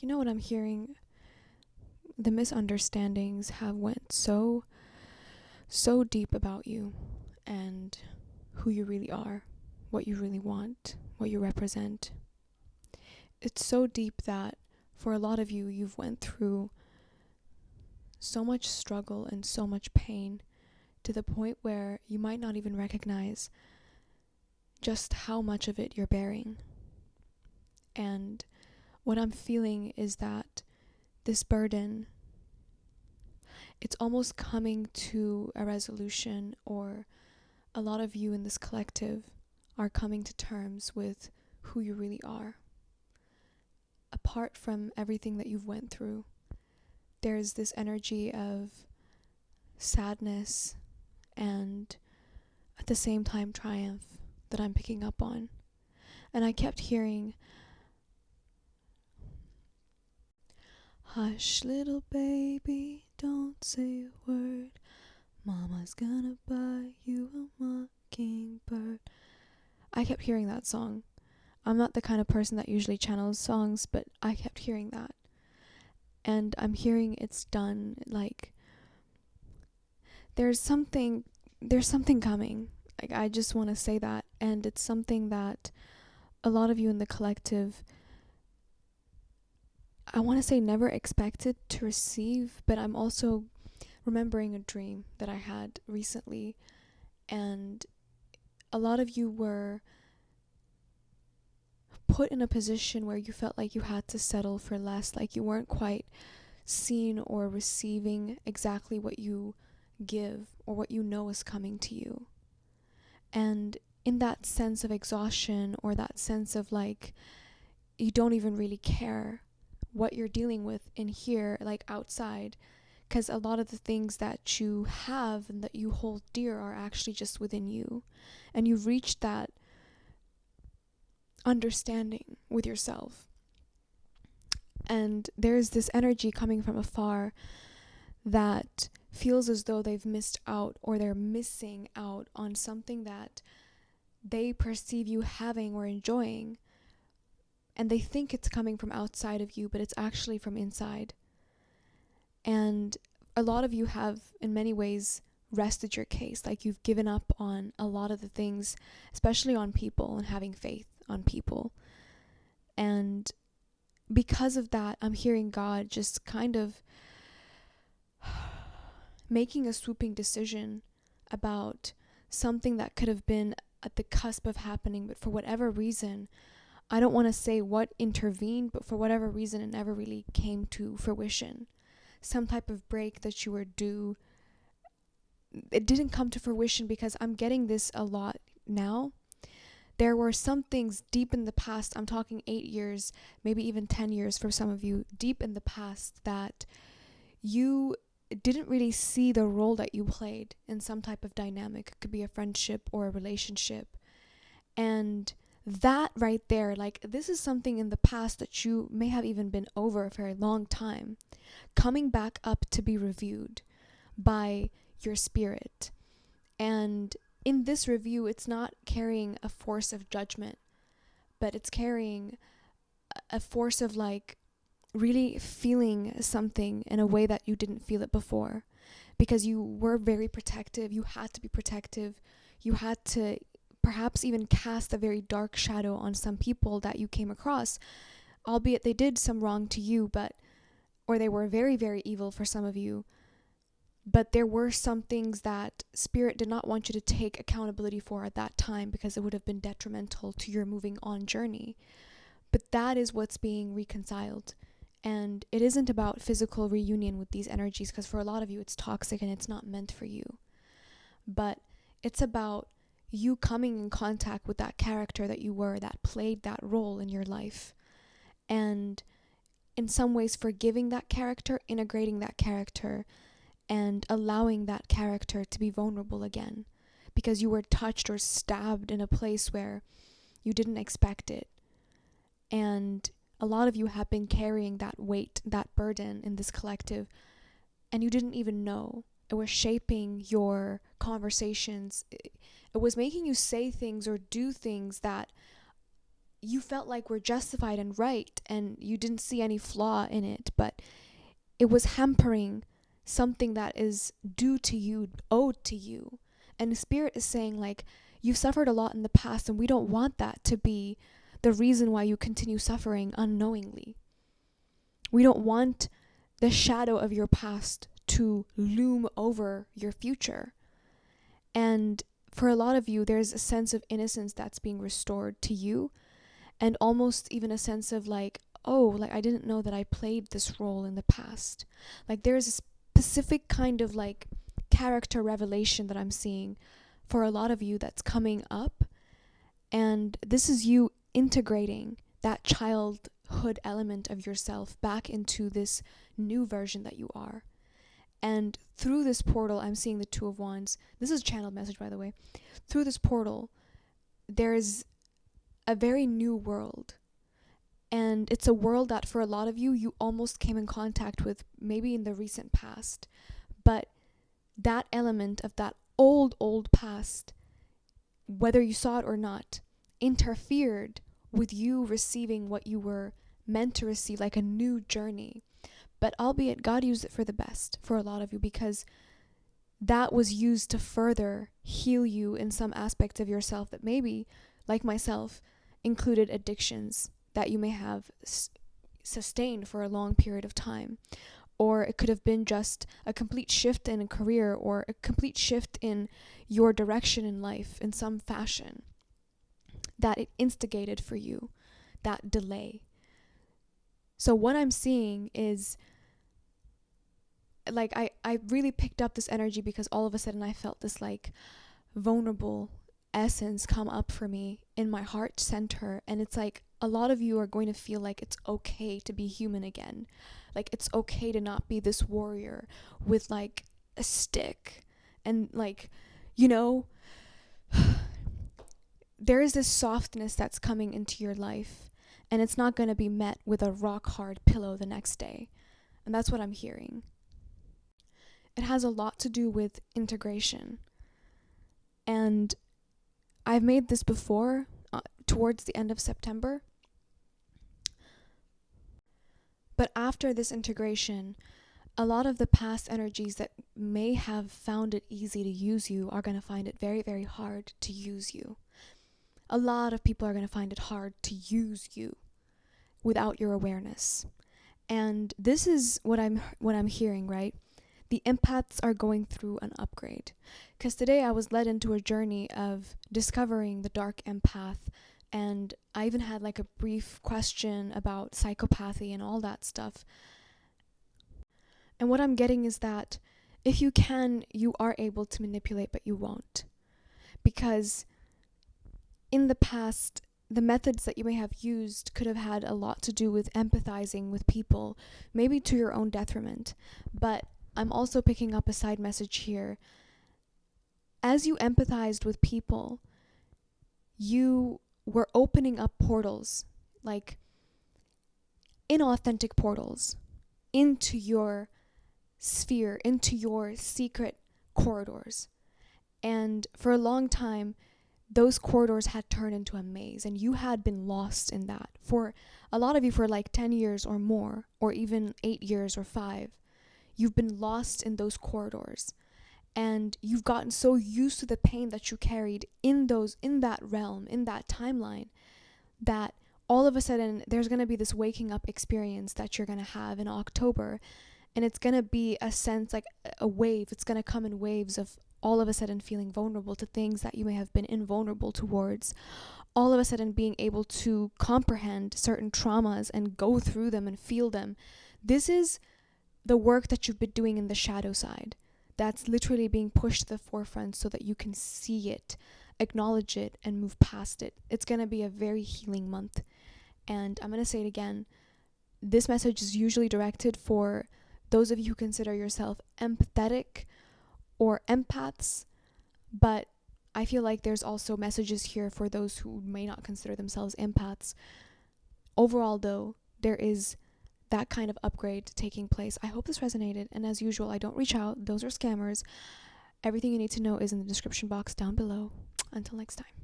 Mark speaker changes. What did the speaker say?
Speaker 1: You know what I'm hearing? The misunderstandings have went so deep about you and who you really are, what you really want, what you represent. It's so deep that for a lot of you, you've went through so much struggle and so much pain to the point where you might not even recognize just how much of it you're bearing. And what I'm feeling is that this burden, it's almost coming to a resolution, or a lot of you in this collective are coming to terms with who you really are. Apart from everything that you've went through, there's this energy of sadness and at the same time triumph that I'm picking up on. And I kept hearing, hush little baby, don't say a word, mama's gonna buy you a mockingbird. I kept hearing that song. I'm not the kind of person that usually channels songs, but I kept hearing that. And I'm hearing it's done, like there's something coming. Like, I just want to say that. And it's something that a lot of you in the collective, I want to say never expected to receive, but I'm also remembering a dream that I had recently. And a lot of you were put in a position where you felt like you had to settle for less, like you weren't quite seen or receiving exactly what you give or what you know is coming to you. And in that sense of exhaustion, or that sense of like you don't even really care what you're dealing with in here, like outside, because a lot of the things that you have and that you hold dear are actually just within you, and you've reached that understanding with yourself. And there's this energy coming from afar that feels as though they've missed out, or they're missing out on something that they perceive you having or enjoying, and they think it's coming from outside of you, but it's actually from inside. And a lot of you have in many ways rested your case, like you've given up on a lot of the things, especially on people and having faith on people. And because of that, I'm hearing God just kind of making a swooping decision about something that could have been at the cusp of happening, but for whatever reason, I don't want to say what intervened, but for whatever reason, it never really came to fruition. Some type of break that you were due, it didn't come to fruition, because I'm getting this a lot now. There were some things deep in the past, I'm talking 8 years, maybe even 10 years for some of you, deep in the past, that you didn't really see the role that you played in some type of dynamic. It could be a friendship or a relationship. And that right there, like, this is something in the past that you may have even been over for a long time, coming back up to be reviewed by your spirit. And in this review, it's not carrying a force of judgment, but it's carrying a force of like really feeling something in a way that you didn't feel it before, because you were very protective. You had to be protective. You had to perhaps even cast a very dark shadow on some people that you came across, albeit they did some wrong to you, or they were very, very evil for some of you. But there were some things that Spirit did not want you to take accountability for at that time, because it would have been detrimental to your moving on journey. But that is what's being reconciled. And it isn't about physical reunion with these energies, because for a lot of you it's toxic and it's not meant for you. But it's about you coming in contact with that character that you were, that played that role in your life. And in some ways forgiving that character, integrating that character, and allowing that character to be vulnerable again, because you were touched or stabbed in a place where you didn't expect it. And a lot of you have been carrying that weight, that burden in this collective, and you didn't even know. It was shaping your conversations. It was making you say things or do things that you felt like were justified and right, and you didn't see any flaw in it, but it was hampering something that is due to you, owed to you. And the Spirit is saying, like, you've suffered a lot in the past, and we don't want that to be the reason why you continue suffering unknowingly. We don't want the shadow of your past to loom over your future. And for a lot of you, there's a sense of innocence that's being restored to you, and almost even a sense of like, oh, like I didn't know that I played this role in the past. Like there's a specific kind of like character revelation that I'm seeing for a lot of you that's coming up. And this is you integrating that childhood element of yourself back into this new version that you are. And through this portal, I'm seeing the Two of Wands. This is a channeled message, by the way. Through this portal, there's a very new world. And it's a world that for a lot of you, you almost came in contact with maybe in the recent past. But that element of that old past, whether you saw it or not, interfered with you receiving what you were meant to receive, like a new journey. But albeit God used it for the best for a lot of you, because that was used to further heal you in some aspects of yourself that maybe, like myself, included addictions that you may have sustained for a long period of time. Or it could have been just a complete shift in a career, or a complete shift in your direction in life in some fashion that it instigated for you, that delay. So what I'm seeing is, like, I really picked up this energy because all of a sudden I felt this like vulnerable essence come up for me in my heart center. And it's like a lot of you are going to feel like it's okay to be human again. Like it's okay to not be this warrior with like a stick and like, you know, there is this softness that's coming into your life, and it's not going to be met with a rock hard pillow the next day. And that's what I'm hearing. It has a lot to do with integration. And I've made this before, towards the end of September. But after this integration, a lot of the past energies that may have found it easy to use you are going to find it very, very hard to use you. A lot of people are going to find it hard to use you without your awareness. And this is what I'm hearing, right? The empaths are going through an upgrade. Because today I was led into a journey of discovering the dark empath, and I even had like a brief question about psychopathy and all that stuff. And what I'm getting is that if you can, you are able to manipulate, but you won't. Because in the past, the methods that you may have used could have had a lot to do with empathizing with people, maybe to your own detriment. But I'm also picking up a side message here. As you empathized with people, you were opening up portals, like inauthentic portals, into your sphere, into your secret corridors. And for a long time, those corridors had turned into a maze, and you had been lost in that. For a lot of you, for like 10 years or more, or even 8 years or 5, you've been lost in those corridors. And you've gotten so used to the pain that you carried in that realm, in that timeline, that all of a sudden there's going to be this waking up experience that you're going to have in October. And it's going to be a sense like a wave. It's going to come in waves of all of a sudden feeling vulnerable to things that you may have been invulnerable towards. All of a sudden being able to comprehend certain traumas and go through them and feel them. This is the work that you've been doing in the shadow side. That's literally being pushed to the forefront so that you can see it, acknowledge it, and move past it. It's going to be a very healing month. And I'm going to say it again. This message is usually directed for those of you who consider yourself empathetic or empaths, but I feel like there's also messages here for those who may not consider themselves empaths. Overall, though, there is that kind of upgrade taking place. I hope this resonated, and as usual, I don't reach out. Those are scammers. Everything you need to know is in the description box down below. Until next time.